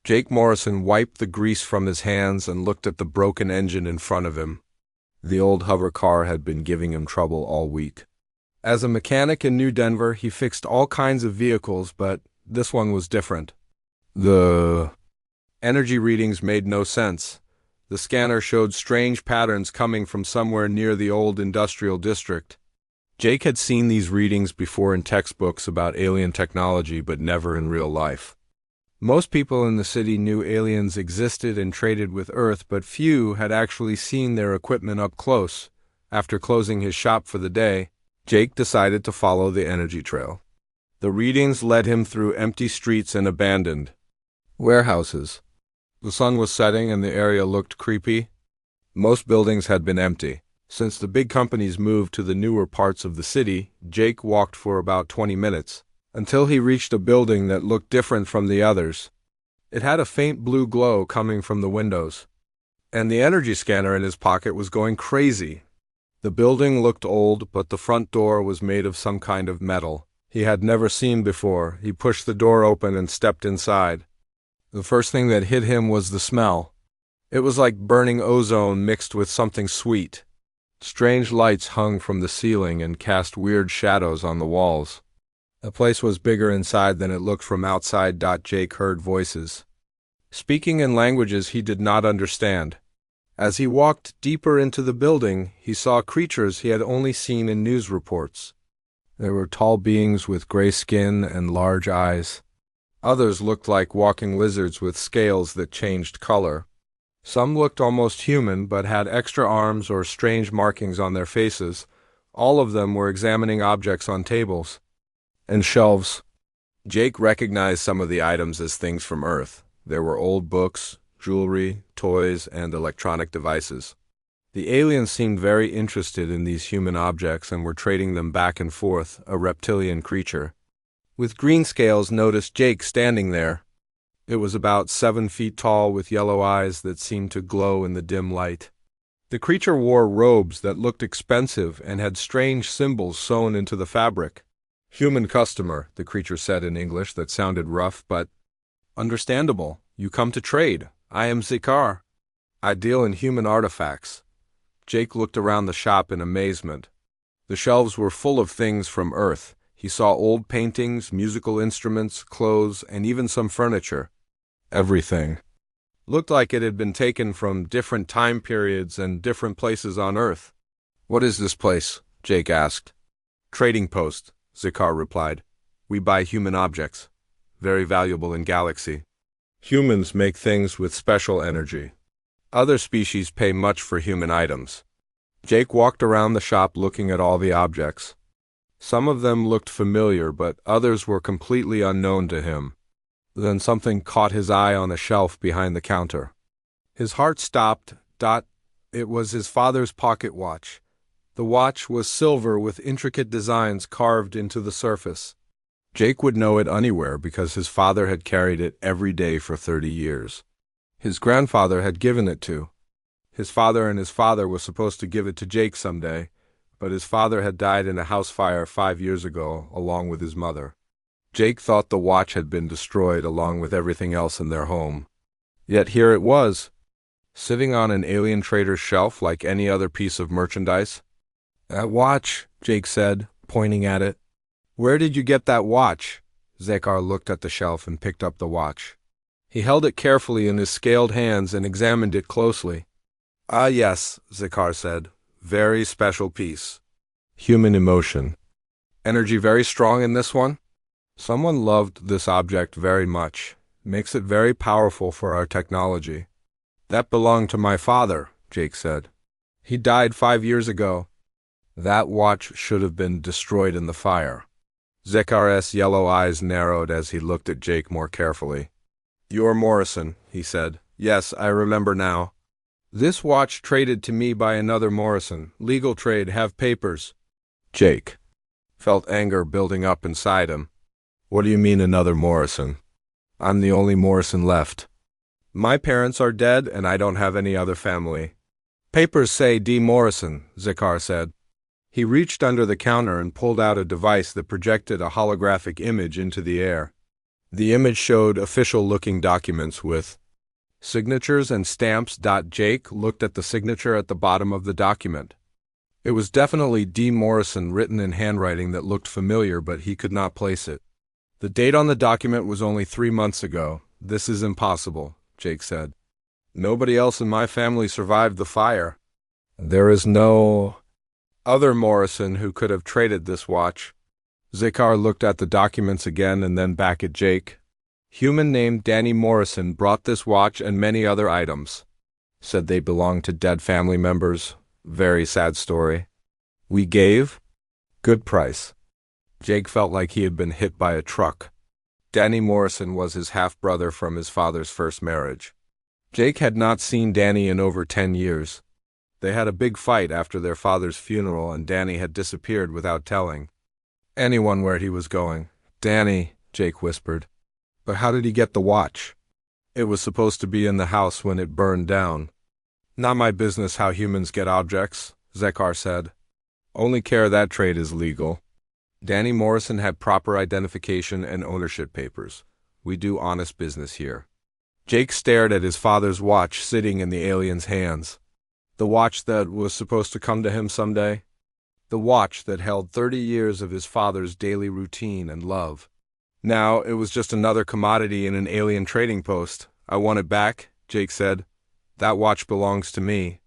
Jake Morrison wiped the grease from his hands and looked at the broken engine in front of him. The old hover car had been giving him trouble all week. As a mechanic in New Denver, he fixed all kinds of vehicles, but this one was different. The energy readings made no sense. The scanner showed strange patterns coming from somewhere near the old industrial district. Jake had seen these readings before in textbooks about alien technology, but never in real life. Most people in the city knew aliens existed and traded with Earth, but few had actually seen their equipment up close. After closing his shop for the day, Jake decided to follow the energy trail. The readings led him through empty streets and abandoned warehouses. The sun was setting and the area looked creepy. Most buildings had been empty. Since the big companies moved to the newer parts of the city, Jake walked for about 20 minutes, until he reached a building that looked different from the others. It had a faint blue glow coming from the windows, and the energy scanner in his pocket was going crazy. The building looked old, but the front door was made of some kind of metal he had never seen before. He pushed the door open and stepped inside. The first thing that hit him was the smell. It was like burning ozone mixed with something sweet. Strange lights hung from the ceiling and cast weird shadows on the walls. The place was bigger inside than it looked from outside. Jake heard voices, speaking in languages he did not understand. As he walked deeper into the building, he saw creatures he had only seen in news reports. There were tall beings with gray skin and large eyes. Others looked like walking lizards with scales that changed color. Some looked almost human, but had extra arms or strange markings on their faces. All of them were examining objects on tables and shelves. Jake recognized some of the items as things from Earth. There were old books, jewelry, toys, and electronic devices. The aliens seemed very interested in these human objects and were trading them back and forth. A reptilian creature with green scales noticed Jake standing there. It was about 7 feet tall with yellow eyes that seemed to glow in the dim light. The creature wore robes that looked expensive and had strange symbols sewn into the fabric. "Human customer," the creature said in English that sounded rough but understandable. "You come to trade. I am Zikar. I deal in human artifacts." Jake looked around the shop in amazement. The shelves were full of things from Earth. He saw old paintings, musical instruments, clothes, and even some furniture. Everything looked like it had been taken from different time periods and different places on Earth. "What is this place?" Jake asked. "Trading post," Zikar replied. "We buy human objects. Very valuable in Galaxy. Humans make things with special energy. Other species pay much for human items." Jake walked around the shop looking at all the objects. Some of them looked familiar, but others were completely unknown to him. Then something caught his eye on a shelf behind the counter. His heart stopped. It was his father's pocket watch. The watch was silver with intricate designs carved into the surface. Jake would know it anywhere because his father had carried it every day for 30 years. His grandfather had given it to his father, and his father was supposed to give it to Jake someday, but his father had died in a house fire 5 years ago, along with his mother. Jake thought the watch had been destroyed along with everything else in their home. Yet here it was, sitting on an alien trader's shelf like any other piece of merchandise. "That watch," Jake said, pointing at it. "Where did you get that watch?" Zekar looked at the shelf and picked up the watch. He held it carefully in his scaled hands and examined it closely. "Ah, yes," Zekar said. "Very special piece. Human emotion. Energy very strong in this one? Someone loved this object very much. Makes it very powerful for our technology." "That belonged to my father," Jake said. "He died 5 years ago." "That watch should have been destroyed in the fire." Zekar's yellow eyes narrowed as he looked at Jake more carefully. "You're Morrison," he said. "Yes, I remember now. This watch traded to me by another Morrison. Legal trade, have papers." Jake felt anger building up inside him. "What do you mean another Morrison? I'm the only Morrison left. My parents are dead and I don't have any other family." "Papers say D. Morrison," Zekar said. He reached under the counter and pulled out a device that projected a holographic image into the air. The image showed official-looking documents with signatures and stamps. Jake looked at the signature at the bottom of the document. It was definitely D. Morrison, written in handwriting that looked familiar, but he could not place it. The date on the document was only 3 months ago. This is impossible, Jake said. Nobody else in my family survived the fire. There is no other Morrison who could have traded this watch. Zakar looked at the documents again and then back at Jake. Human named Danny Morrison brought this watch and many other items. Said they belonged to dead family members. Very sad story. We gave? Good price. Jake felt like he had been hit by a truck. Danny Morrison was his half-brother from his father's first marriage. Jake had not seen Danny in over 10 years. They had a big fight after their father's funeral, and Danny had disappeared without telling anyone where he was going. Danny, Jake whispered. But how did he get the watch? It was supposed to be in the house when it burned down. Not my business how humans get objects, Zakar said. Only care that trade is legal. Danny Morrison had proper identification and ownership papers. We do honest business here. Jake stared at his father's watch sitting in the alien's hands. The watch that was supposed to come to him someday. The watch that held 30 years of his father's daily routine and love. Now it was just another commodity in an alien trading post. I want it back, Jake said. That watch belongs to me.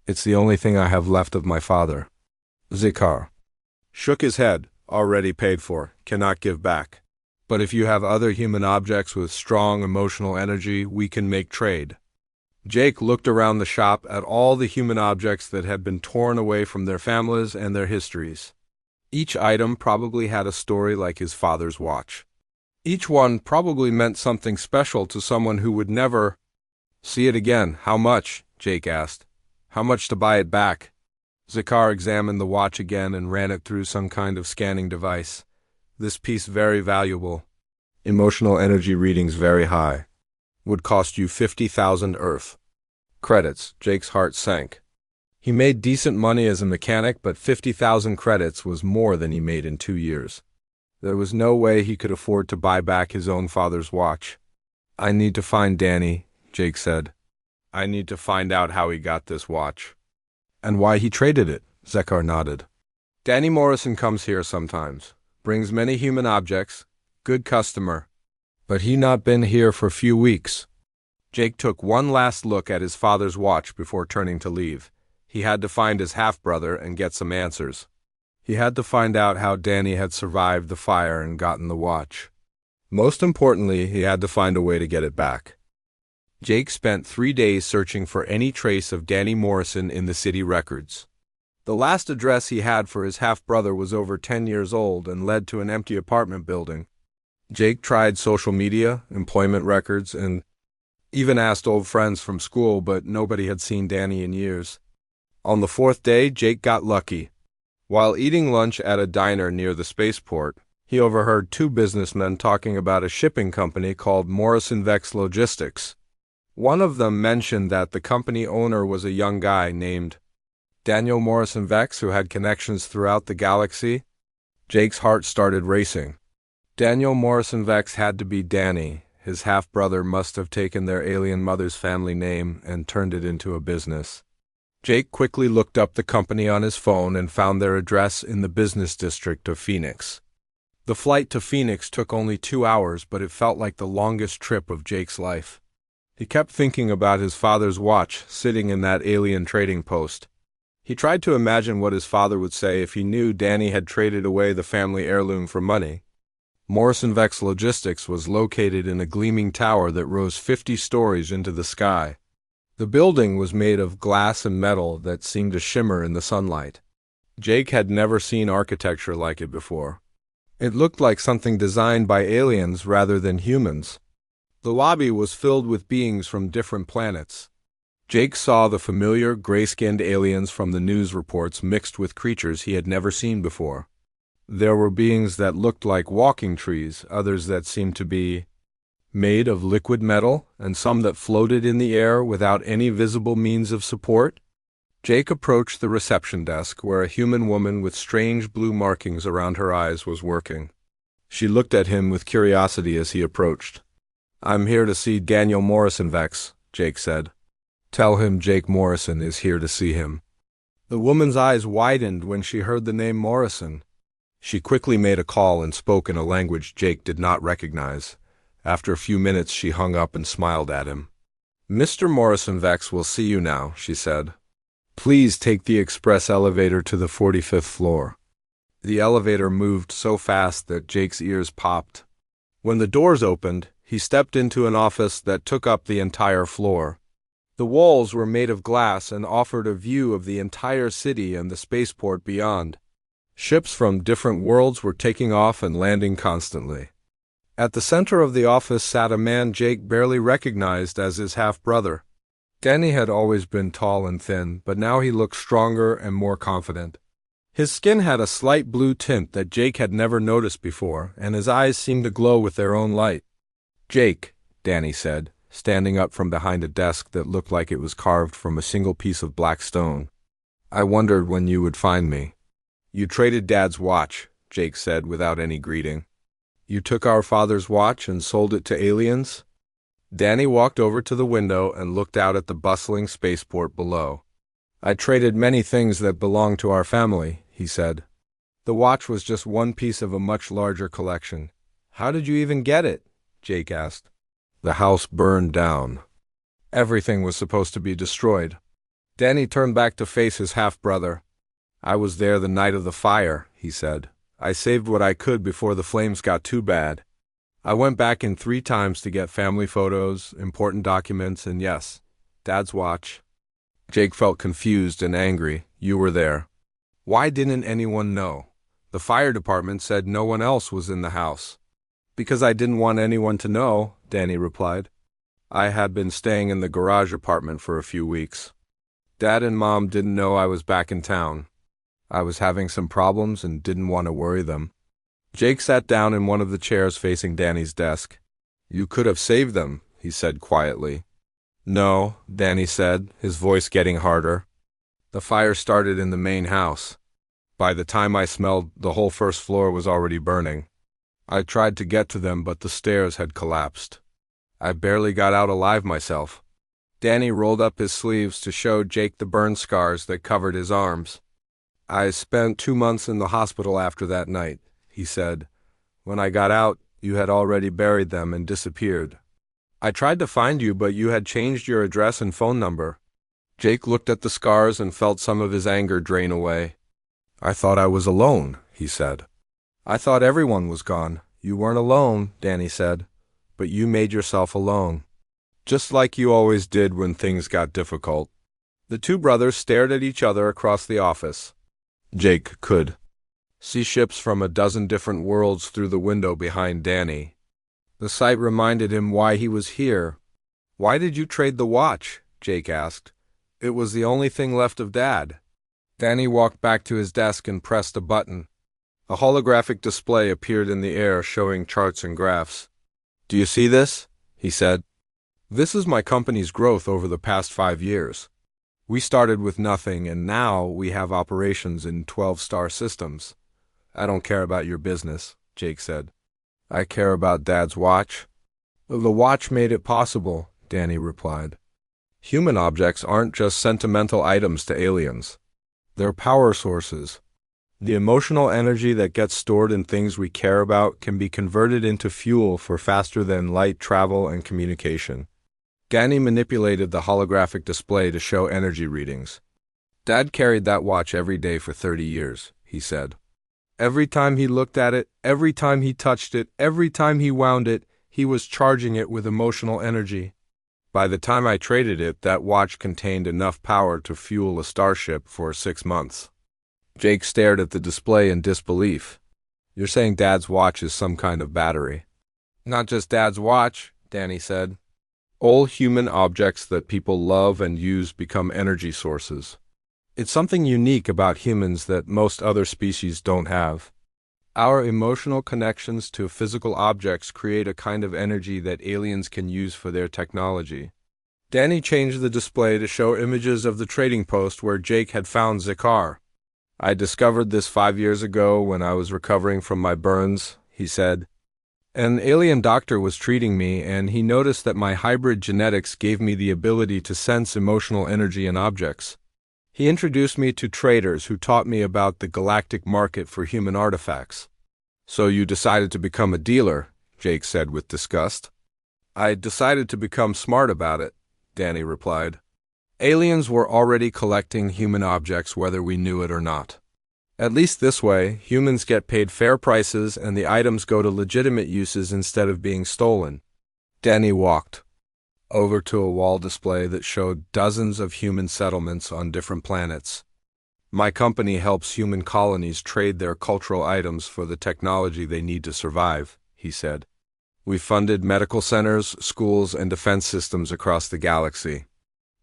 It's the only thing I have left of my father. Zakar shook his head. Already paid for, cannot give back. But if you have other human objects with strong emotional energy, we can make trade. Jake looked around the shop at all the human objects that had been torn away from their families and their histories. Each item probably had a story like his father's watch. Each one probably meant something special to someone who would never see it again. How much? Jake asked. How much to buy it back? Zakar examined the watch again and ran it through some kind of scanning device. This piece very valuable. Emotional energy readings very high. Would cost you 50,000 Earth. Credits. Jake's heart sank. He made decent money as a mechanic, but 50,000 credits was more than he made in 2 years. There was no way he could afford to buy back his own father's watch. I need to find Danny, Jake said. I need to find out how he got this watch. And why he traded it, Zakar nodded. Danny Morrison comes here sometimes. Brings many human objects. Good customer. But he not been here for few weeks. Jake took one last look at his father's watch before turning to leave. He had to find his half-brother and get some answers. He had to find out how Danny had survived the fire and gotten the watch. Most importantly, he had to find a way to get it back. Jake spent 3 days searching for any trace of Danny Morrison in the city records. The last address he had for his half-brother was over 10 years old and led to an empty apartment building. Jake tried social media, employment records, and even asked old friends from school, but nobody had seen Danny in years. On the 4th day, Jake got lucky. While eating lunch at a diner near the spaceport, he overheard 2 businessmen talking about a shipping company called Morrison Vex Logistics. One of them mentioned that the company owner was a young guy named Daniel Morrison Vex who had connections throughout the galaxy. Jake's heart started racing. Daniel Morrison Vex had to be Danny. His half-brother must have taken their alien mother's family name and turned it into a business. Jake quickly looked up the company on his phone and found their address in the business district of Phoenix. The flight to Phoenix took only 2 hours, but it felt like the longest trip of Jake's life. He kept thinking about his father's watch sitting in that alien trading post. He tried to imagine what his father would say if he knew Danny had traded away the family heirloom for money. Morrison Vex Logistics was located in a gleaming tower that rose 50 stories into the sky. The building was made of glass and metal that seemed to shimmer in the sunlight. Jake had never seen architecture like it before. It looked like something designed by aliens rather than humans. The lobby was filled with beings from different planets. Jake saw the familiar gray-skinned aliens from the news reports mixed with creatures he had never seen before. There were beings that looked like walking trees, others that seemed to be made of liquid metal, and some that floated in the air without any visible means of support. Jake approached the reception desk where a human woman with strange blue markings around her eyes was working. She looked at him with curiosity as he approached. I'm here to see Daniel Morrison, Vex, Jake said. Tell him Jake Morrison is here to see him. The woman's eyes widened when she heard the name Morrison. She quickly made a call and spoke in a language Jake did not recognize. After a few minutes, she hung up and smiled at him. Mr. Morrison, Vex will see you now, she said. Please take the express elevator to the 45th floor. The elevator moved so fast that Jake's ears popped. When the doors opened, he stepped into an office that took up the entire floor. The walls were made of glass and offered a view of the entire city and the spaceport beyond. Ships from different worlds were taking off and landing constantly. At the center of the office sat a man Jake barely recognized as his half-brother. Danny had always been tall and thin, but now he looked stronger and more confident. His skin had a slight blue tint that Jake had never noticed before, and his eyes seemed to glow with their own light. Jake, Danny said, standing up from behind a desk that looked like it was carved from a single piece of black stone. I wondered when you would find me. You traded Dad's watch, Jake said without any greeting. You took our father's watch and sold it to aliens? Danny walked over to the window and looked out at the bustling spaceport below. I traded many things that belonged to our family, he said. The watch was just one piece of a much larger collection. How did you even get it? Jake asked. The house burned down. Everything was supposed to be destroyed. Danny turned back to face his half-brother. I was there the night of the fire, he said. I saved what I could before the flames got too bad. I went back in 3 times to get family photos, important documents, and yes, Dad's watch. Jake felt confused and angry. You were there. Why didn't anyone know? The fire department said no one else was in the house. Because I didn't want anyone to know, Danny replied. I had been staying in the garage apartment for a few weeks. Dad and Mom didn't know I was back in town. I was having some problems and didn't want to worry them. Jake sat down in one of the chairs facing Danny's desk. You could have saved them, he said quietly. No, Danny said, his voice getting harder. The fire started in the main house. By the time I smelled, the whole first floor was already burning. I tried to get to them, but the stairs had collapsed. I barely got out alive myself. Danny rolled up his sleeves to show Jake the burn scars that covered his arms. I spent 2 months in the hospital after that night, he said. When I got out, you had already buried them and disappeared. I tried to find you, but you had changed your address and phone number. Jake looked at the scars and felt some of his anger drain away. I thought I was alone, he said. I thought everyone was gone. You weren't alone, Danny said, but you made yourself alone. Just like you always did when things got difficult. The 2 brothers stared at each other across the office. Jake could see ships from a dozen different worlds through the window behind Danny. The sight reminded him why he was here. Why did you trade the watch? Jake asked. It was the only thing left of Dad. Danny walked back to his desk and pressed a button. A holographic display appeared in the air showing charts and graphs. Do you see this? He said. This is my company's growth over the past 5 years. We started with nothing, and now we have operations in 12-star systems. I don't care about your business, Jake said. I care about Dad's watch. The watch made it possible, Danny replied. Human objects aren't just sentimental items to aliens. They're power sources. The emotional energy that gets stored in things we care about can be converted into fuel for faster-than-light travel and communication. Danny manipulated the holographic display to show energy readings. Dad carried that watch every day for 30 years, he said. Every time he looked at it, every time he touched it, every time he wound it, he was charging it with emotional energy. By the time I traded it, that watch contained enough power to fuel a starship for 6 months. Jake stared at the display in disbelief. You're saying Dad's watch is some kind of battery? Not just Dad's watch, Danny said. All human objects that people love and use become energy sources. It's something unique about humans that most other species don't have. Our emotional connections to physical objects create a kind of energy that aliens can use for their technology. Danny changed the display to show images of the trading post where Jake had found Zakar. I discovered this 5 years ago when I was recovering from my burns, he said. An alien doctor was treating me, and he noticed that my hybrid genetics gave me the ability to sense emotional energy in objects. He introduced me to traders who taught me about the galactic market for human artifacts. So you decided to become a dealer, Jake said with disgust. I decided to become smart about it, Danny replied. Aliens were already collecting human objects whether we knew it or not. At least this way, humans get paid fair prices and the items go to legitimate uses instead of being stolen. Danny walked over to a wall display that showed dozens of human settlements on different planets. My company helps human colonies trade their cultural items for the technology they need to survive, he said. We funded medical centers, schools, and defense systems across the galaxy.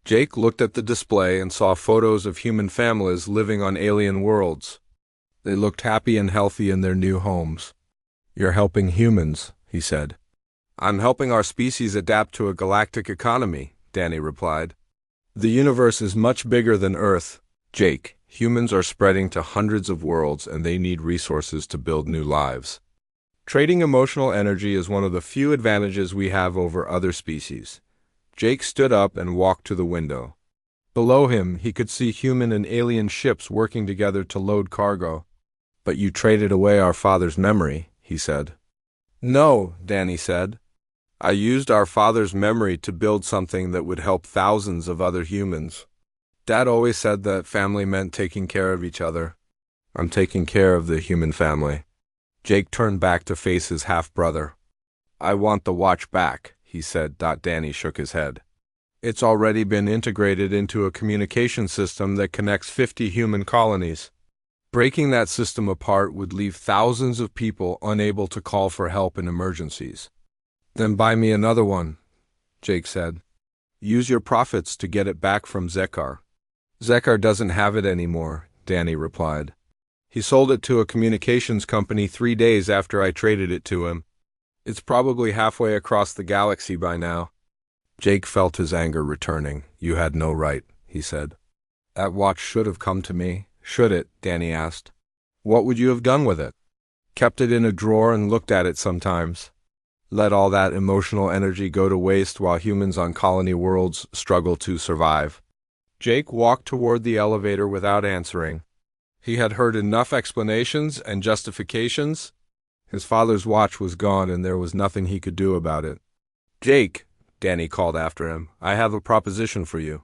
Jake looked at the display and saw photos of human families living on alien worlds. They looked happy and healthy in their new homes. You're helping humans, he said. I'm helping our species adapt to a galactic economy, Danny replied. The universe is much bigger than Earth, Jake. Humans are spreading to hundreds of worlds and they need resources to build new lives. Trading emotional energy is one of the few advantages we have over other species. Jake stood up and walked to the window. Below him, he could see human and alien ships working together to load cargo. But you traded away our father's memory, he said. No, Danny said. I used our father's memory to build something that would help thousands of other humans. Dad always said that family meant taking care of each other. I'm taking care of the human family. Jake turned back to face his half-brother. I want the watch back, he said. Danny shook his head. It's already been integrated into a communication system that connects 50 human colonies. Breaking that system apart would leave thousands of people unable to call for help in emergencies. Then buy me another one, Jake said. Use your profits to get it back from Zekar. Zekar doesn't have it anymore, Danny replied. He sold it to a communications company 3 days after I traded it to him. It's probably halfway across the galaxy by now. Jake felt his anger returning. You had no right, he said. That watch should have come to me. Should it? Danny asked. What would you have done with it? Kept it in a drawer and looked at it sometimes. Let all that emotional energy go to waste while humans on colony worlds struggle to survive. Jake walked toward the elevator without answering. He had heard enough explanations and justifications. His father's watch was gone and there was nothing he could do about it. Jake, Danny called after him, I have a proposition for you.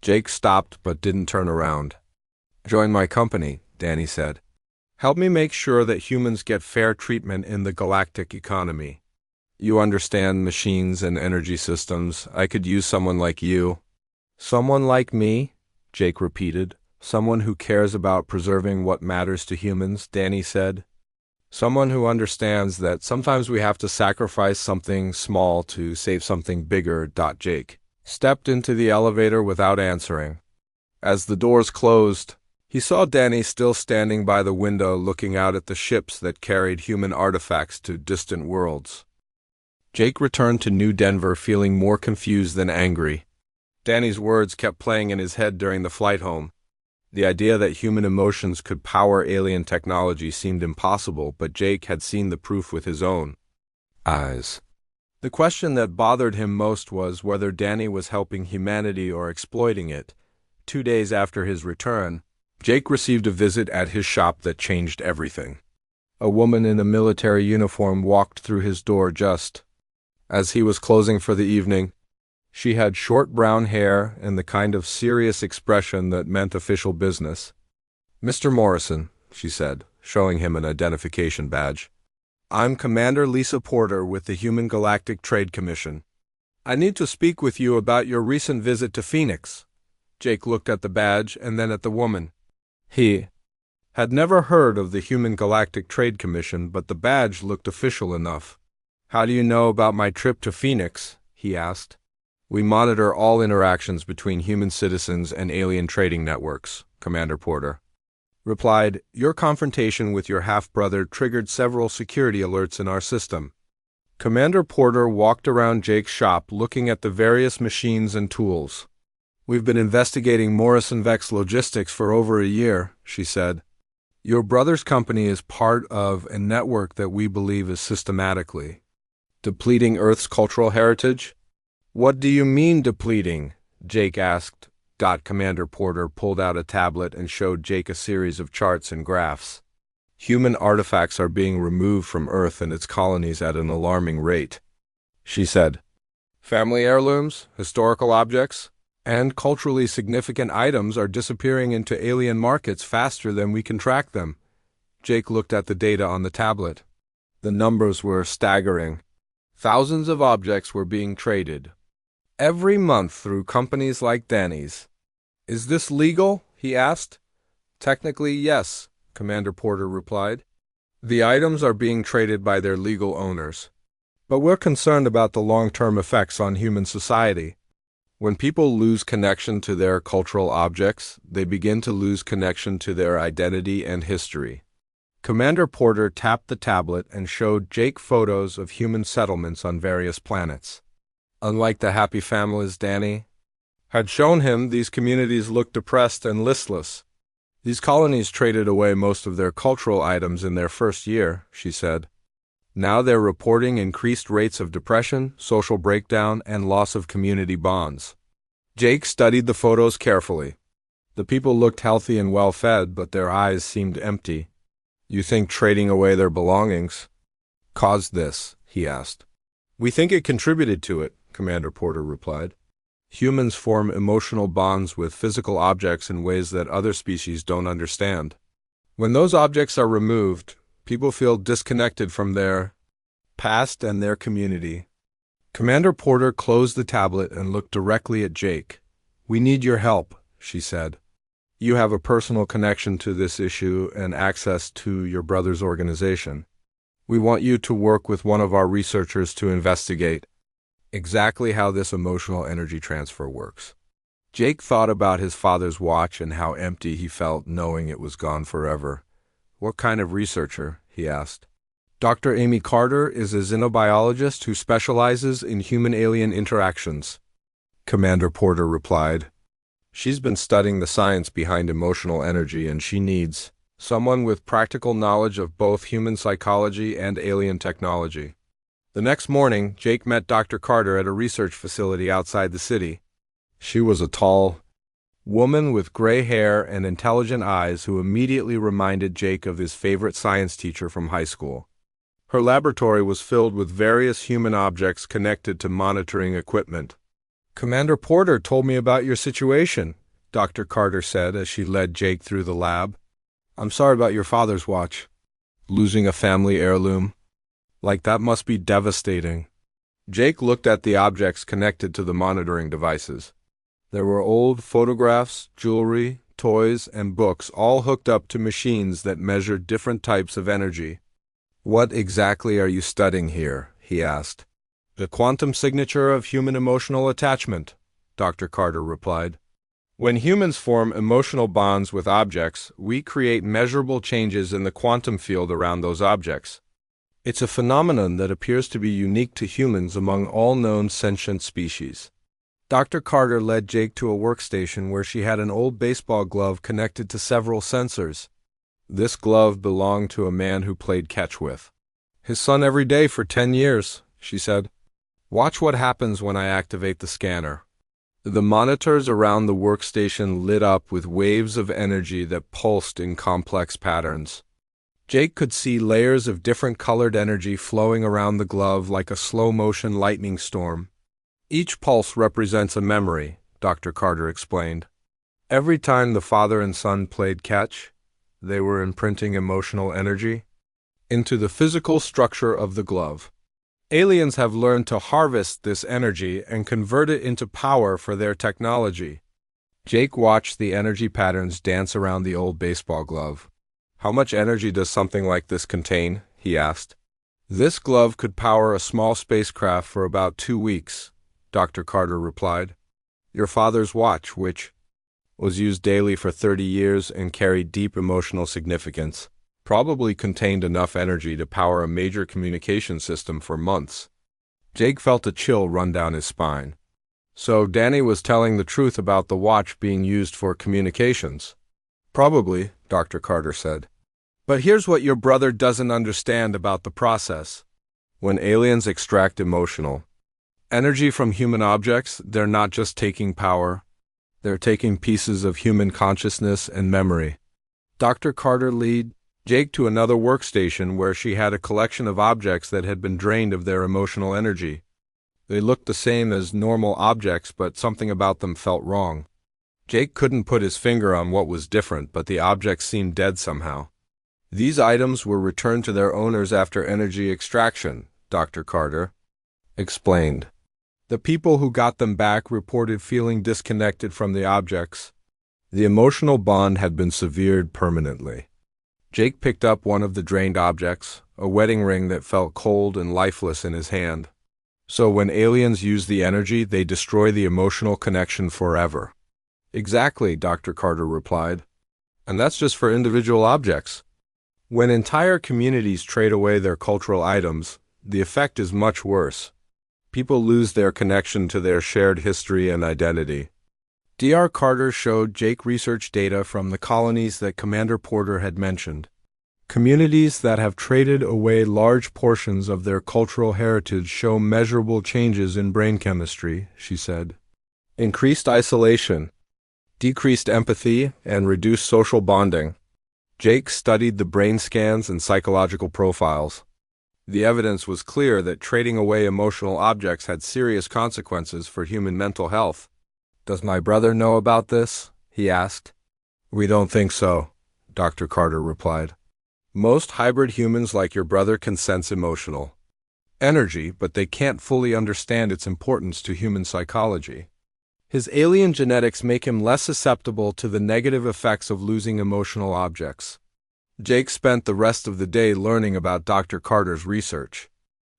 Jake stopped but didn't turn around. Join my company, Danny said. Help me make sure that humans get fair treatment in the galactic economy. You understand machines and energy systems. I could use someone like you. Someone like me? Jake repeated. Someone who cares about preserving what matters to humans, Danny said. Someone who understands that sometimes we have to sacrifice something small to save something bigger. Jake stepped into the elevator without answering. As the doors closed, he saw Danny still standing by the window looking out at the ships that carried human artifacts to distant worlds. Jake returned to New Denver feeling more confused than angry. Danny's words kept playing in his head during the flight home. The idea that human emotions could power alien technology seemed impossible, but Jake had seen the proof with his own eyes. The question that bothered him most was whether Danny was helping humanity or exploiting it. 2 days after his return, Jake received a visit at his shop that changed everything. A woman in a military uniform walked through his door just as he was closing for the evening. She had short brown hair and the kind of serious expression that meant official business. Mr. Morrison, she said, showing him an identification badge. I'm Commander Lisa Porter with the Human Galactic Trade Commission. I need to speak with you about your recent visit to Phoenix. Jake looked at the badge and then at the woman. He had never heard of the Human Galactic Trade Commission, but the badge looked official enough. How do you know about my trip to Phoenix? He asked. We monitor all interactions between human citizens and alien trading networks, Commander Porter replied. Your confrontation with your half-brother triggered several security alerts in our system. Commander Porter walked around Jake's shop looking at the various machines and tools. We've been investigating Morrison Vex Logistics for over a year, she said. Your brother's company is part of a network that we believe is systematically depleting Earth's cultural heritage. What do you mean depleting? Jake asked. Commander Porter pulled out a tablet and showed Jake a series of charts and graphs. Human artifacts are being removed from Earth and its colonies at an alarming rate, she said. Family heirlooms, historical objects, and culturally significant items are disappearing into alien markets faster than we can track them. Jake looked at the data on the tablet. The numbers were staggering. Thousands of objects were being traded every month through companies like Danny's. Is this legal? He asked. Technically, yes, Commander Porter replied. The items are being traded by their legal owners. But we're concerned about the long-term effects on human society. When people lose connection to their cultural objects, they begin to lose connection to their identity and history. Commander Porter tapped the tablet and showed Jake photos of human settlements on various planets. Unlike the happy families Danny had shown him, these communities looked depressed and listless. These colonies traded away most of their cultural items in their first year, she said. Now they're reporting increased rates of depression, social breakdown, and loss of community bonds. Jake studied the photos carefully. The people looked healthy and well-fed, but their eyes seemed empty. You think trading away their belongings caused this? He asked. We think it contributed to it, Commander Porter replied. Humans form emotional bonds with physical objects in ways that other species don't understand. When those objects are removed, people feel disconnected from their past and their community. Commander Porter closed the tablet and looked directly at Jake. We need your help, she said. You have a personal connection to this issue and access to your brother's organization. We want you to work with one of our researchers to investigate exactly how this emotional energy transfer works. Jake thought about his father's watch and how empty he felt knowing it was gone forever. What kind of researcher? He asked. Dr. Amy Carter is a xenobiologist who specializes in human-alien interactions, Commander Porter replied. She's been studying the science behind emotional energy, and she needs someone with practical knowledge of both human psychology and alien technology. The next morning, Jake met Dr. Carter at a research facility outside the city. She was a tall woman with gray hair and intelligent eyes who immediately reminded Jake of his favorite science teacher from high school. Her laboratory was filled with various human objects connected to monitoring equipment. Commander Porter told me about your situation, Dr. Carter said as she led Jake through the lab. I'm sorry about your father's watch. Losing a family heirloom. Like that must be devastating. Jake looked at the objects connected to the monitoring devices. There were old photographs, jewelry, toys, and books all hooked up to machines that measured different types of energy. What exactly are you studying here? He asked. The quantum signature of human emotional attachment, Dr. Carter replied. When humans form emotional bonds with objects, we create measurable changes in the quantum field around those objects. It's a phenomenon that appears to be unique to humans among all known sentient species. Dr. Carter led Jake to a workstation where she had an old baseball glove connected to several sensors. This glove belonged to a man who played catch with his son every day for 10 years, she said. Watch what happens when I activate the scanner. The monitors around the workstation lit up with waves of energy that pulsed in complex patterns. Jake could see layers of different colored energy flowing around the glove like a slow-motion lightning storm. Each pulse represents a memory, Dr. Carter explained. Every time the father and son played catch, they were imprinting emotional energy into the physical structure of the glove. Aliens have learned to harvest this energy and convert it into power for their technology. Jake watched the energy patterns dance around the old baseball glove. How much energy does something like this contain? He asked. This glove could power a small spacecraft for about 2 weeks, Dr. Carter replied. Your father's watch, which was used daily for 30 years and carried deep emotional significance, probably contained enough energy to power a major communication system for months. Jake felt a chill run down his spine. So Danny was telling the truth about the watch being used for communications. Probably, Dr. Carter said. But here's what your brother doesn't understand about the process. When aliens extract emotional energy from human objects, they're not just taking power, they're taking pieces of human consciousness and memory. Dr. Carter led Jake to another workstation where she had a collection of objects that had been drained of their emotional energy. They looked the same as normal objects, but something about them felt wrong. Jake couldn't put his finger on what was different, but the objects seemed dead somehow. These items were returned to their owners after energy extraction, Dr. Carter explained. The people who got them back reported feeling disconnected from the objects. The emotional bond had been severed permanently. Jake picked up one of the drained objects, a wedding ring that felt cold and lifeless in his hand. So when aliens use the energy, they destroy the emotional connection forever. Exactly, Dr. Carter replied. And that's just for individual objects. When entire communities trade away their cultural items, the effect is much worse. People lose their connection to their shared history and identity. Dr. Carter showed Jake research data from the colonies that Commander Porter had mentioned. Communities that have traded away large portions of their cultural heritage show measurable changes in brain chemistry, she said. Increased isolation, decreased empathy, and reduced social bonding. Jake studied the brain scans and psychological profiles. The evidence was clear that trading away emotional objects had serious consequences for human mental health. "Does my brother know about this?" he asked. "We don't think so," Dr. Carter replied. "Most hybrid humans like your brother can sense emotional energy, but they can't fully understand its importance to human psychology. His alien genetics make him less susceptible to the negative effects of losing emotional objects." Jake spent the rest of the day learning about Dr. Carter's research.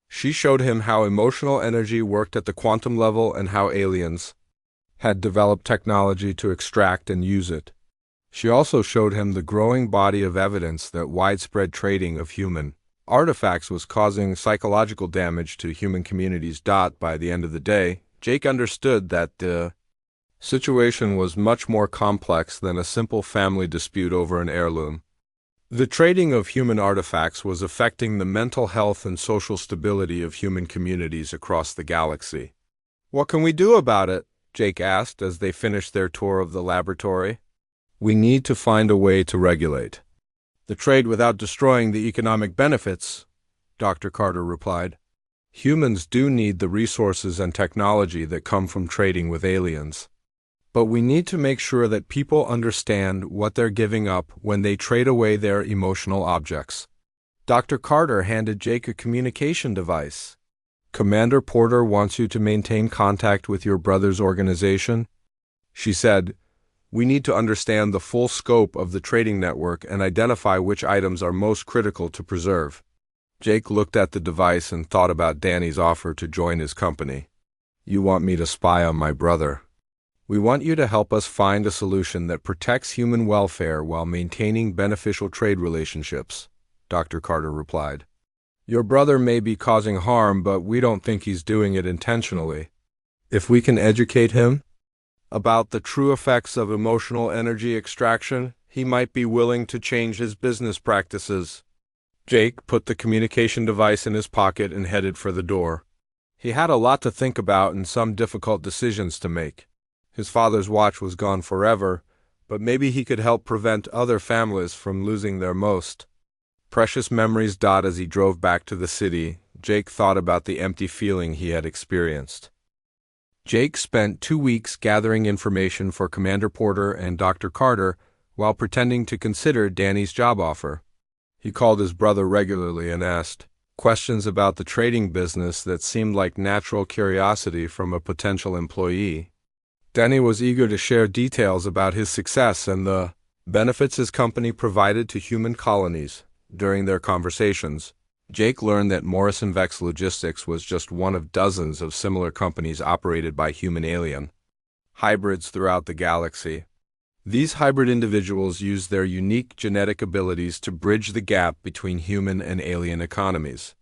She showed him how emotional energy worked at the quantum level and how aliens had developed technology to extract and use it. She also showed him the growing body of evidence that widespread trading of human artifacts was causing psychological damage to human communities. By the end of the day, Jake understood that the situation was much more complex than a simple family dispute over an heirloom. The trading of human artifacts was affecting the mental health and social stability of human communities across the galaxy. "What can we do about it?" Jake asked as they finished their tour of the laboratory. "We need to find a way to regulate the trade without destroying the economic benefits," Dr. Carter replied. "Humans do need the resources and technology that come from trading with aliens. But we need to make sure that people understand what they're giving up when they trade away their emotional objects." Dr. Carter handed Jake a communication device. "Commander Porter wants you to maintain contact with your brother's organization," she said. "We need to understand the full scope of the trading network and identify which items are most critical to preserve." Jake looked at the device and thought about Danny's offer to join his company. "You want me to spy on my brother? We want you to help us find a solution that protects human welfare while maintaining beneficial trade relationships," Dr. Carter replied. "Your brother may be causing harm, but we don't think he's doing it intentionally. If we can educate him about the true effects of emotional energy extraction, he might be willing to change his business practices." Jake put the communication device in his pocket and headed for the door. He had a lot to think about and some difficult decisions to make. His father's watch was gone forever, but maybe he could help prevent other families from losing their most precious memories. As he drove back to the city, Jake thought about the empty feeling he had experienced. Jake spent 2 weeks gathering information for Commander Porter and Dr. Carter while pretending to consider Danny's job offer. He called his brother regularly and asked questions about the trading business that seemed like natural curiosity from a potential employee. Danny was eager to share details about his success and the benefits his company provided to human colonies. During their conversations, Jake learned that Morrison Vex Logistics was just one of dozens of similar companies operated by human alien hybrids throughout the galaxy. These hybrid individuals used their unique genetic abilities to bridge the gap between human and alien economies.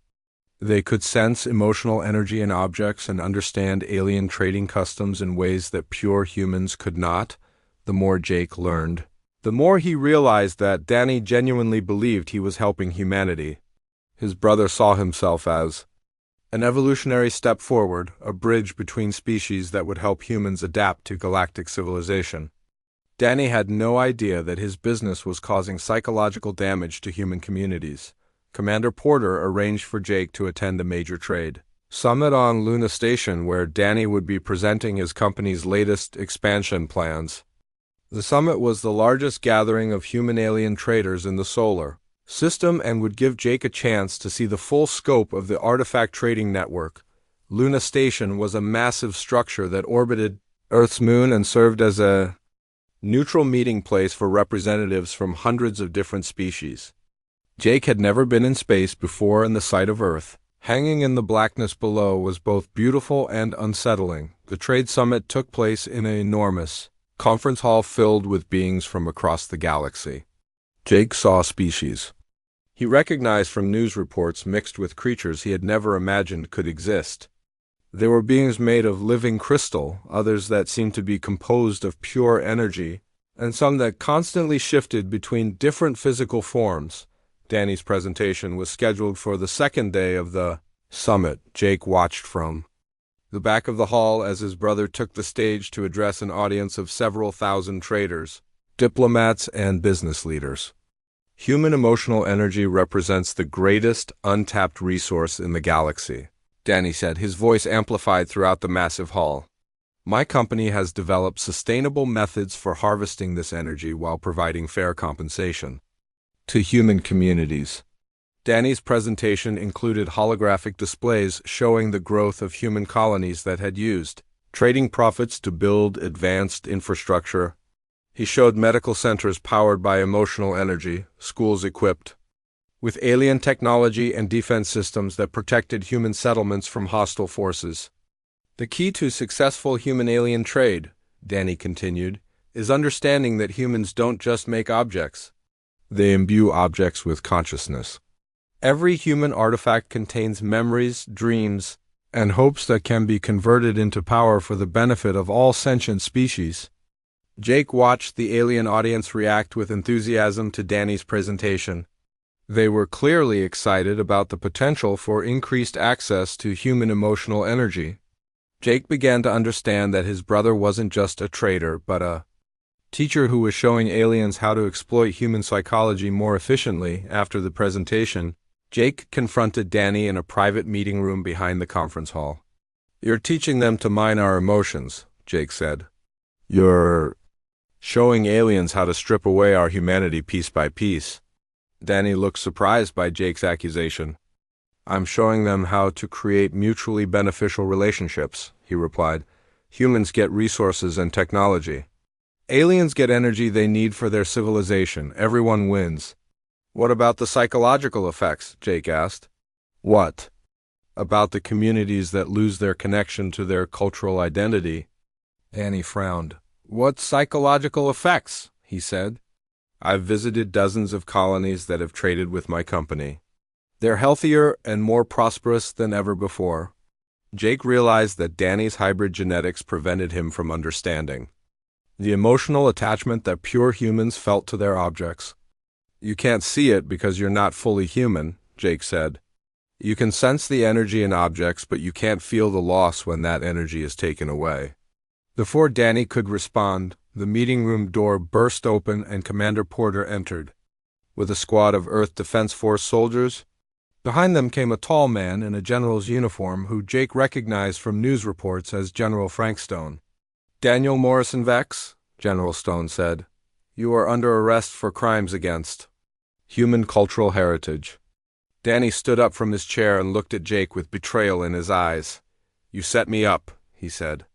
They could sense emotional energy in objects and understand alien trading customs in ways that pure humans could not. The more Jake learned, The more he realized that Danny genuinely believed he was helping humanity. His brother saw himself as an evolutionary step forward, a bridge between species that would help humans adapt to galactic civilization. Danny had no idea that his business was causing psychological damage to human communities. Commander Porter arranged for Jake to attend a major trade summit on Luna Station where Danny would be presenting his company's latest expansion plans. The summit was the largest gathering of human-alien traders in the solar system and would give Jake a chance to see the full scope of the artifact trading network. Luna Station was a massive structure that orbited Earth's moon and served as a neutral meeting place for representatives from hundreds of different species. Jake had never been in space before, and the sight of Earth hanging in the blackness below was both beautiful and unsettling. The trade summit took place in an enormous conference hall filled with beings from across the galaxy. Jake saw species he recognized from news reports mixed with creatures he had never imagined could exist. There were beings made of living crystal, others that seemed to be composed of pure energy, and some that constantly shifted between different physical forms. Danny's presentation was scheduled for the second day of the summit. Jake watched from the back of the hall as his brother took the stage to address an audience of several thousand traders, diplomats, and business leaders. Human emotional energy represents the greatest untapped resource in the galaxy, Danny said, his voice amplified throughout the massive hall. My company has developed sustainable methods for harvesting this energy while providing fair compensation to human communities. Danny's presentation included holographic displays showing the growth of human colonies that had used trading profits to build advanced infrastructure. He showed medical centers powered by emotional energy, schools equipped with alien technology and defense systems that protected human settlements from hostile forces. The key to successful human-alien trade, Danny continued, is understanding that humans don't just make objects. They imbue objects with consciousness. Every human artifact contains memories, dreams, and hopes that can be converted into power for the benefit of all sentient species. Jake watched the alien audience react with enthusiasm to Danny's presentation. They were clearly excited about the potential for increased access to human emotional energy. Jake began to understand that his brother wasn't just a trader, but a teacher who was showing aliens how to exploit human psychology more efficiently. After the presentation, Jake confronted Danny in a private meeting room behind the conference hall. "You're teaching them to mine our emotions," Jake said. "You're showing aliens how to strip away our humanity piece by piece." Danny looked surprised by Jake's accusation. "I'm showing them how to create mutually beneficial relationships," he replied. "Humans get resources and technology. Aliens get energy they need for their civilization. Everyone wins." "What about the psychological effects?" Jake asked. "What about the communities that lose their connection to their cultural identity?" Danny frowned. "What psychological effects?" he said. "I've visited dozens of colonies that have traded with my company. They're healthier and more prosperous than ever before." Jake realized that Danny's hybrid genetics prevented him from understanding the emotional attachment that pure humans felt to their objects. "You can't see it because you're not fully human," Jake said. "You can sense the energy in objects, but you can't feel the loss when that energy is taken away." Before Danny could respond, the meeting room door burst open and Commander Porter entered, with a squad of Earth Defense Force soldiers. Behind them came a tall man in a general's uniform who Jake recognized from news reports as General Frank Stone. "Daniel Morrison Vex," General Stone said, "you are under arrest for crimes against human cultural heritage." Danny stood up from his chair and looked at Jake with betrayal in his eyes. "You set me up," he said.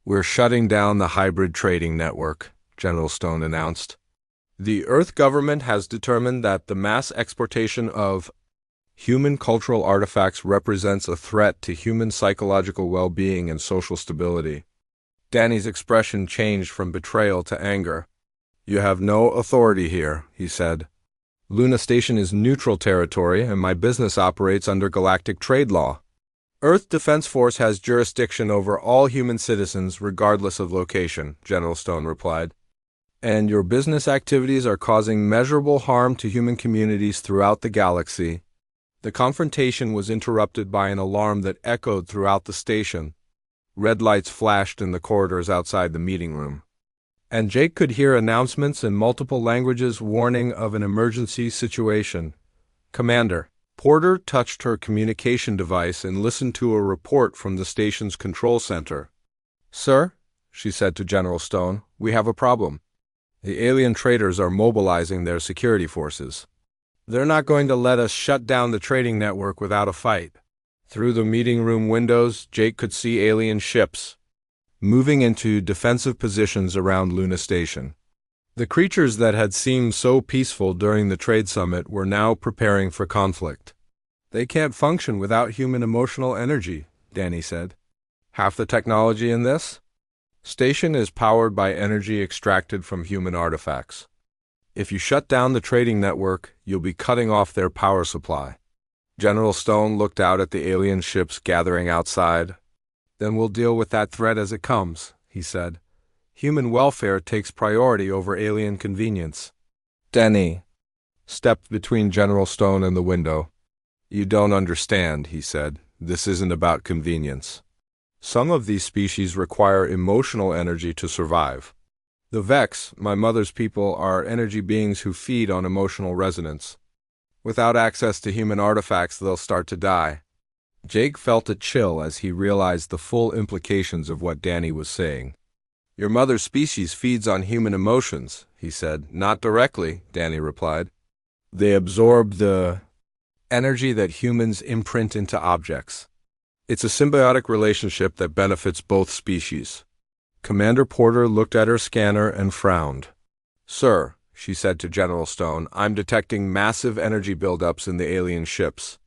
"We're shutting down the hybrid trading network," General Stone announced. "The Earth government has determined that the mass exportation of human cultural artifacts represents a threat to human psychological well-being and social stability." Danny's expression changed from betrayal to anger. "You have no authority here," he said. "Luna Station is neutral territory, and my business operates under galactic trade law. Earth Defense Force has jurisdiction over all human citizens regardless of location," General Stone replied. and your business activities are causing measurable harm to human communities throughout the galaxy. The confrontation was interrupted by an alarm that echoed throughout the station. Red lights flashed in the corridors outside the meeting room, and Jake could hear announcements in multiple languages warning of an emergency situation. Commander. Porter touched her communication device and listened to a report from the station's control center. Sir, she said to General Stone, we have a problem. The alien traders are mobilizing their security forces. They're not going to let us shut down the trading network without a fight. Through the meeting room windows, Jake could see alien ships moving into defensive positions around Luna Station. The creatures that had seemed so peaceful during the trade summit were now preparing for conflict. They can't function without human emotional energy, Danny said. Half the technology in this station is powered by energy extracted from human artifacts. If you shut down the trading network, you'll be cutting off their power supply. General Stone looked out at the alien ships gathering outside. Then we'll deal with that threat as it comes, he said. Human welfare takes priority over alien convenience. Denny stepped between General Stone and the window. You don't understand, he said. This isn't about convenience. Some of these species require emotional energy to survive. The Vex, my mother's people, are energy beings who feed on emotional resonance. Without access to human artifacts, they'll start to die. Jake felt a chill as he realized the full implications of what Danny was saying. Your mother's species feeds on human emotions, he said. Not directly, Danny replied. They absorb the energy that humans imprint into objects. It's a symbiotic relationship that benefits both species. Commander Porter looked at her scanner and frowned. Sir, she said to General Stone, I'm detecting massive energy buildups in the alien ships.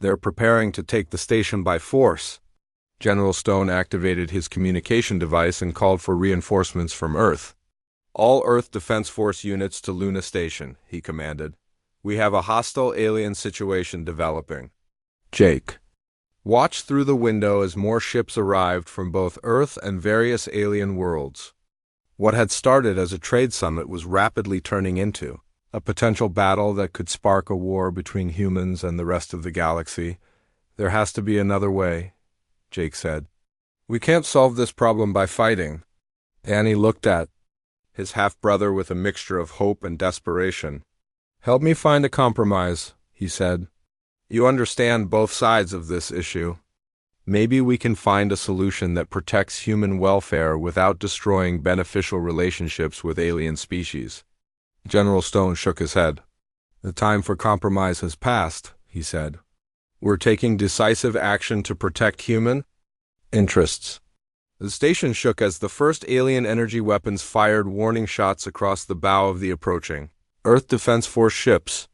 They're preparing to take the station by force. General Stone activated his communication device and called for reinforcements from Earth. All Earth Defense Force units to Luna Station, he commanded. We have a hostile alien situation developing. Jake watched through the window as more ships arrived from both Earth and various alien worlds. What had started as a trade summit was rapidly turning into a potential battle that could spark a war between humans and the rest of the galaxy. There has to be another way, Jake said. We can't solve this problem by fighting. Danny looked at his half-brother with a mixture of hope and desperation. Help me find a compromise, he said. You understand both sides of this issue. Maybe we can find a solution that protects human welfare without destroying beneficial relationships with alien species. General Stone shook his head. The time for compromise has passed, he said. We're taking decisive action to protect human interests. The station shook as the first alien energy weapons fired warning shots across the bow of the approaching Earth Defense Force ships.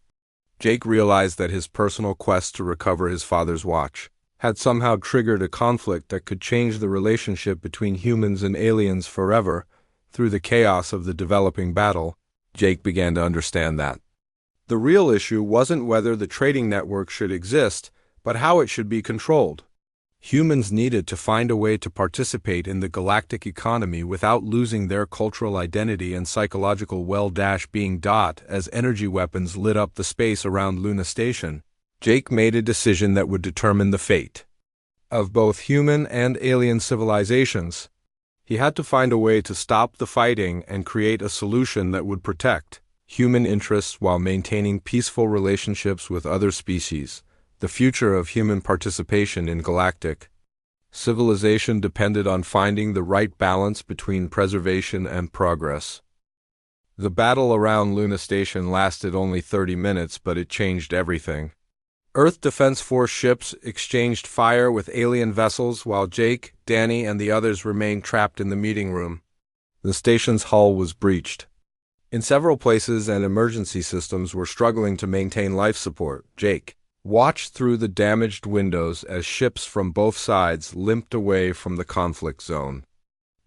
Jake realized that his personal quest to recover his father's watch had somehow triggered a conflict that could change the relationship between humans and aliens forever. Through the chaos of the developing battle, Jake began to understand that the real issue wasn't whether the trading network should exist, but how it should be controlled. Humans needed to find a way to participate in the galactic economy without losing their cultural identity and psychological well-being. As energy weapons lit up the space around Luna Station, Jake made a decision that would determine the fate of both human and alien civilizations. He had to find a way to stop the fighting and create a solution that would protect human interests while maintaining peaceful relationships with other species. The future of human participation in galactic civilization depended on finding the right balance between preservation and progress. The battle around Luna Station lasted only 30 minutes, but it changed everything. Earth Defense Force ships exchanged fire with alien vessels while Jake, Danny, and the others remained trapped in the meeting room. The station's hull was breached. In several places, and emergency systems were struggling to maintain life support. Jake watched through the damaged windows as ships from both sides limped away from the conflict zone.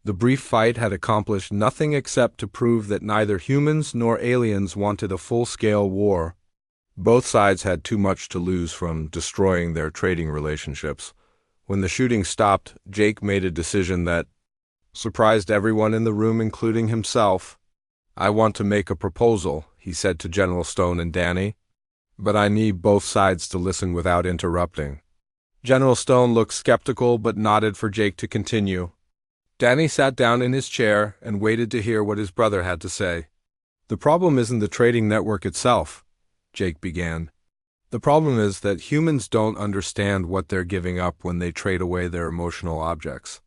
The brief fight had accomplished nothing except to prove that neither humans nor aliens wanted a full-scale war. Both sides had too much to lose from destroying their trading relationships. When the shooting stopped, Jake made a decision that surprised everyone in the room, including himself. "I want to make a proposal," he said to General Stone and Danny, "but I need both sides to listen without interrupting." General Stone looked skeptical but nodded for Jake to continue. Danny sat down in his chair and waited to hear what his brother had to say. "The problem isn't the trading network itself," Jake began. "The problem is that humans don't understand what they're giving up when they trade away their emotional objects.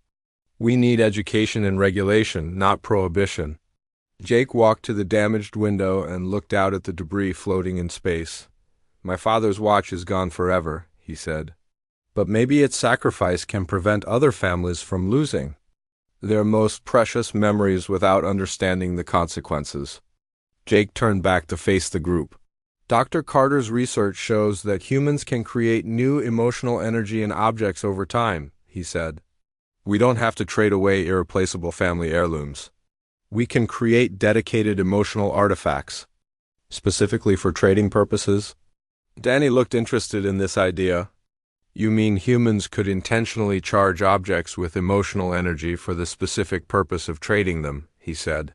We need education and regulation, not prohibition." Jake walked to the damaged window and looked out at the debris floating in space. "My father's watch is gone forever," he said. "But maybe its sacrifice can prevent other families from losing their most precious memories without understanding the consequences." Jake turned back to face the group. "Dr. Carter's research shows that humans can create new emotional energy in objects over time," he said. "We don't have to trade away irreplaceable family heirlooms. We can create dedicated emotional artifacts, specifically for trading purposes." Danny looked interested in this idea. "You mean humans could intentionally charge objects with emotional energy for the specific purpose of trading them," he said.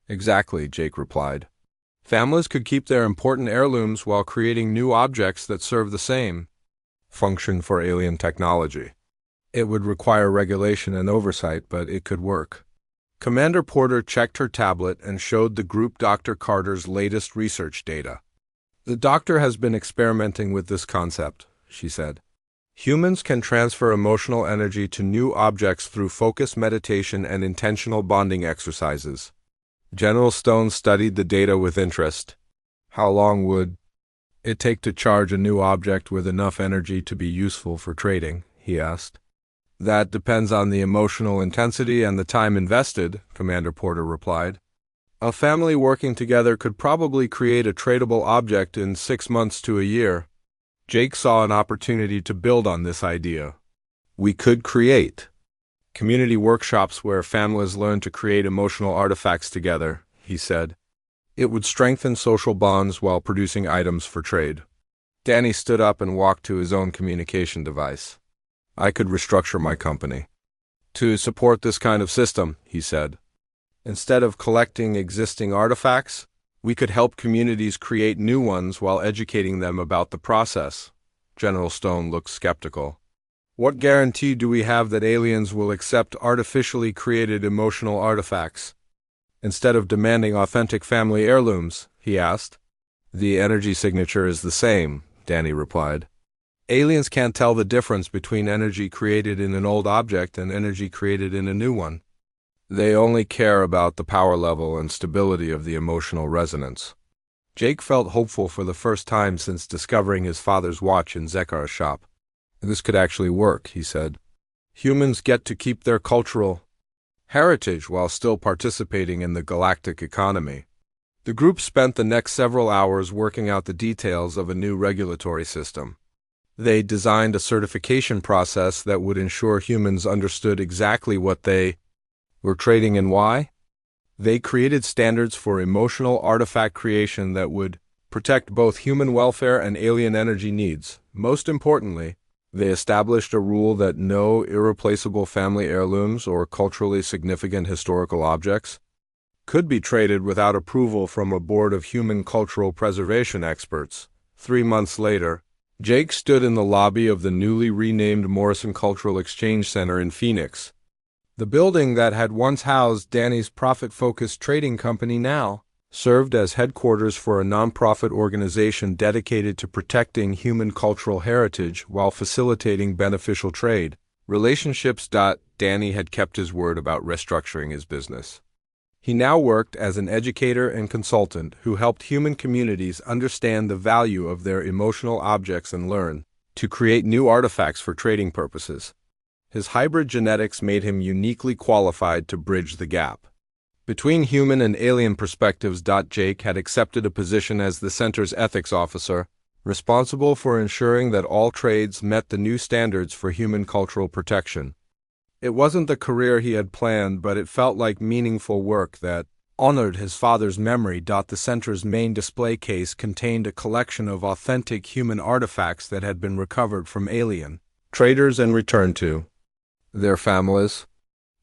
"Exactly," Jake replied. "Families could keep their important heirlooms while creating new objects that serve the same function for alien technology. It would require regulation and oversight, but it could work." Commander Porter checked her tablet and showed the group Dr. Carter's latest research data. "The doctor has been experimenting with this concept," she said. "Humans can transfer emotional energy to new objects through focused meditation and intentional bonding exercises." General Stone studied the data with interest. "How long would it take to charge a new object with enough energy to be useful for trading?" he asked. "That depends on the emotional intensity and the time invested," Commander Porter replied. "A family working together could probably create a tradable object in 6 months to a year." Jake saw an opportunity to build on this idea. "We could create community workshops where families learn to create emotional artifacts together," he said. "It would strengthen social bonds while producing items for trade." Danny stood up and walked to his own communication device. "I could restructure my company to support this kind of system," he said. "Instead of collecting existing artifacts, we could help communities create new ones while educating them about the process." General Stone looked skeptical. "What guarantee do we have that aliens will accept artificially created emotional artifacts instead of demanding authentic family heirlooms?" he asked. "The energy signature is the same," Danny replied. "Aliens can't tell the difference between energy created in an old object and energy created in a new one. They only care about the power level and stability of the emotional resonance." Jake felt hopeful for the first time since discovering his father's watch in Zekar's shop. "This could actually work," he said. "Humans get to keep their cultural heritage while still participating in the galactic economy." The group spent the next several hours working out the details of a new regulatory system. They designed a certification process that would ensure humans understood exactly what they were trading and why. They created standards for emotional artifact creation that would protect both human welfare and alien energy needs. Most importantly, they established a rule that no irreplaceable family heirlooms or culturally significant historical objects could be traded without approval from a board of human cultural preservation experts. 3 months later, Jake stood in the lobby of the newly renamed Morrison Cultural Exchange Center in Phoenix. The building that had once housed Danny's profit-focused trading company now served as headquarters for a nonprofit organization dedicated to protecting human cultural heritage while facilitating beneficial trade relationships. Danny had kept his word about restructuring his business. He now worked as an educator and consultant who helped human communities understand the value of their emotional objects and learn to create new artifacts for trading purposes. His hybrid genetics made him uniquely qualified to bridge the gap between human and alien perspectives. Jake had accepted a position as the center's ethics officer, responsible for ensuring that all trades met the new standards for human cultural protection. It wasn't the career he had planned, but it felt like meaningful work that honored his father's memory. The center's main display case contained a collection of authentic human artifacts that had been recovered from alien traders and returned to their families.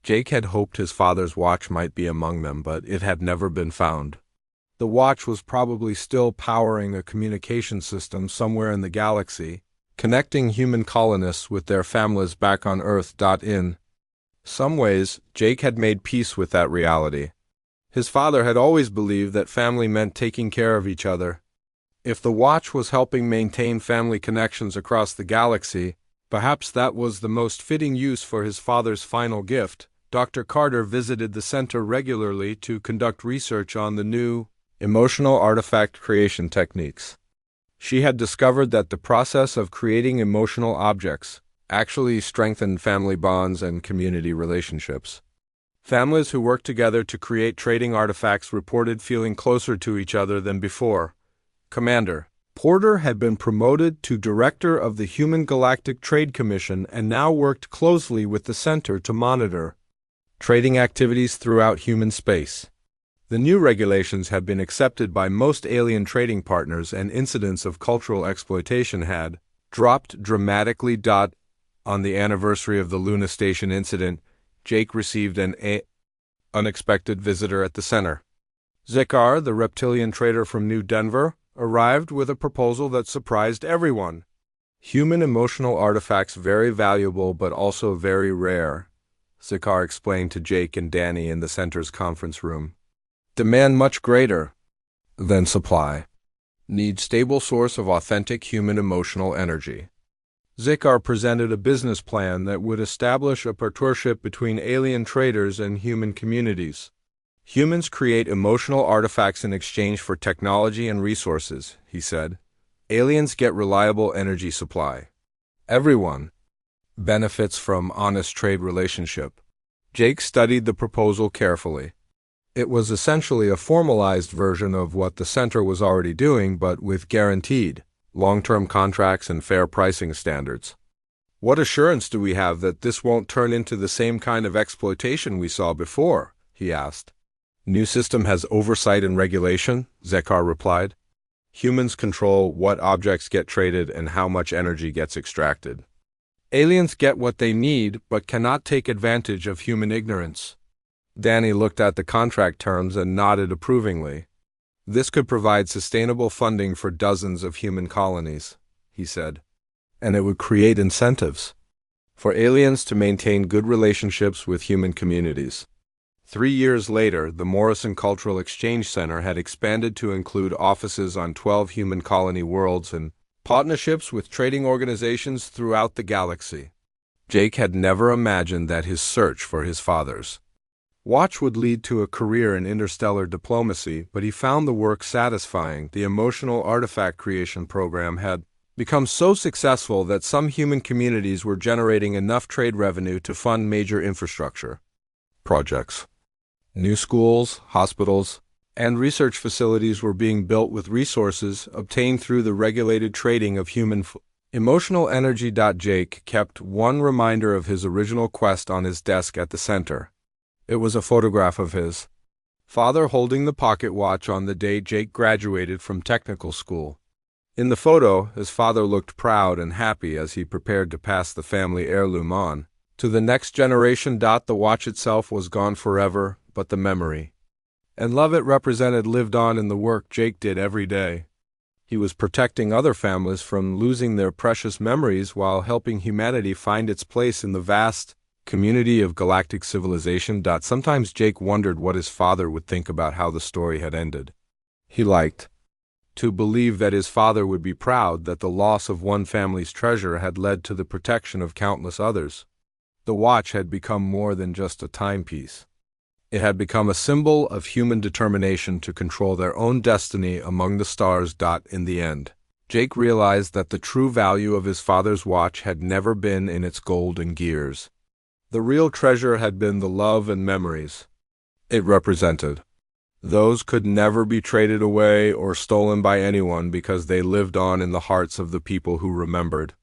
Jake had hoped his father's watch might be among them, but it had never been found. The watch was probably still powering a communication system somewhere in the galaxy, connecting human colonists with their families back on Earth. In some ways, Jake had made peace with that reality. His father had always believed that family meant taking care of each other. If the watch was helping maintain family connections across the galaxy, perhaps that was the most fitting use for his father's final gift. Dr. Carter visited the center regularly to conduct research on the new emotional artifact creation techniques. She had discovered that the process of creating emotional objects actually strengthened family bonds and community relationships. Families who worked together to create trading artifacts reported feeling closer to each other than before. Commander Porter had been promoted to Director of the Human Galactic Trade Commission and now worked closely with the center to monitor trading activities throughout human space. The new regulations had been accepted by most alien trading partners, and incidents of cultural exploitation had dropped dramatically. On the anniversary of the Luna Station incident, Jake received an unexpected visitor at the center. Zekar, the reptilian trader from New Denver, arrived with a proposal that surprised everyone. Human emotional artifacts, very valuable but also very rare, Zekar explained to Jake and Danny in the center's conference room. Demand much greater than supply. Need stable source of authentic human emotional energy. Zekar presented a business plan that would establish a partnership between alien traders and human communities. Humans create emotional artifacts in exchange for technology and resources, he said. Aliens get reliable energy supply. Everyone benefits from honest trade relationship. Jake studied the proposal carefully. It was essentially a formalized version of what the center was already doing, but with guaranteed long-term contracts and fair pricing standards. What assurance do we have that this won't turn into the same kind of exploitation we saw before? He asked. New system has oversight and regulation, Zekar replied. Humans control what objects get traded and how much energy gets extracted. Aliens get what they need, but cannot take advantage of human ignorance. Danny looked at the contract terms and nodded approvingly. This could provide sustainable funding for dozens of human colonies, he said, and it would create incentives for aliens to maintain good relationships with human communities. 3 years later, the Morrison Cultural Exchange Center had expanded to include offices on 12 human colony worlds and partnerships with trading organizations throughout the galaxy. Jake had never imagined that his search for his father's watch would lead to a career in interstellar diplomacy, but he found the work satisfying. The emotional artifact creation program had become so successful that some human communities were generating enough trade revenue to fund major infrastructure projects. New schools, hospitals, and research facilities were being built with resources obtained through the regulated trading of human emotional energy. Jake kept one reminder of his original quest on his desk at the center. It was a photograph of his father holding the pocket watch on the day Jake graduated from technical school. In the photo, his father looked proud and happy as he prepared to pass the family heirloom on to the next generation. The watch itself was gone forever, but the memory and love it represented lived on in the work Jake did every day. He was protecting other families from losing their precious memories while helping humanity find its place in the vast community of galactic civilization. Sometimes Jake wondered what his father would think about how the story had ended. He liked to believe that his father would be proud that the loss of one family's treasure had led to the protection of countless others. The watch had become more than just a timepiece. It had become a symbol of human determination to control their own destiny among the stars. In the end, Jake realized that the true value of his father's watch had never been in its gold and gears. The real treasure had been the love and memories it represented. Those could never be traded away or stolen by anyone because they lived on in the hearts of the people who remembered.